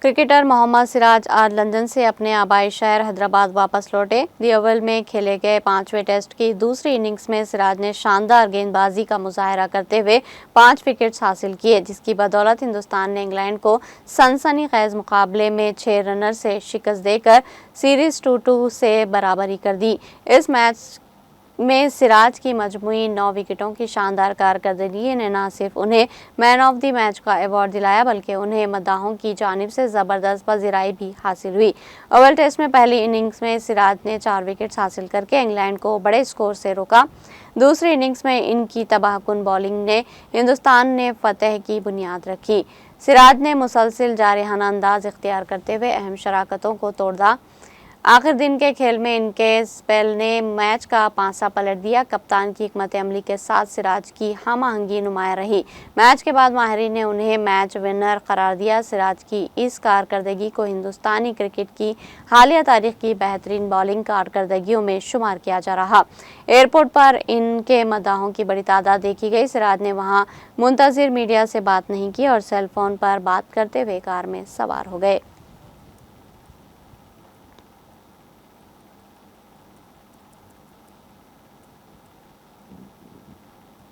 Cricketer محمد سراج آج London سے اپنے آبائی شہر حیدرآباد واپس لوٹے۔ دی اوول میں کھیلے گئے 5ویں ٹیسٹ کی دوسری اننگز میں سراج نے شاندار گیند بازی کا مظاہرہ کرتے ہوئے 5 وکٹس حاصل کیے، جس کی بدولت ہندوستان نے انگلینڈ کو سنسنی خیز مقابلے میں 6 رنز سے شکست دے کر سیریز 2-2 سے برابری کر دی۔ اس میچ میں سراج کی مجموعی 9 وکٹوں کی شاندار کارکردگی نے نہ صرف انہیں مین آف دی میچ کا ایوارڈ دلایا بلکہ انہیں مداحوں کی جانب سے زبردست پذیرائی بھی حاصل ہوئی۔ اوول ٹیسٹ میں پہلی اننگز میں سراج نے 4 وکٹس حاصل کر کے انگلینڈ کو بڑے سکور سے روکا۔ دوسری اننگز میں ان کی تباہ کن بولنگ نے ہندوستان نے فتح کی بنیاد رکھی۔ سراج نے مسلسل جارحانہ انداز اختیار کرتے ہوئے اہم شراکتوں کو توڑا۔ آخر دن کے کھیل میں ان کے اسپیل نے میچ کا پانسا پلٹ دیا۔ کپتان کی حکمت عملی کے ساتھ سراج کی ہم آہنگی نمایاں رہی۔ میچ کے بعد ماہرین نے انہیں میچ ونر قرار دیا۔ سراج کی اس کارکردگی کو ہندوستانی کرکٹ کی حالیہ تاریخ کی بہترین بالنگ کارکردگیوں میں شمار کیا جا رہا۔ ایئرپورٹ پر ان کے مداحوں کی بڑی تعداد دیکھی گئی۔ سراج نے وہاں منتظر میڈیا سے بات نہیں کی اور سیل فون پر بات کرتے ہوئے کار میں سوار ہو گئے۔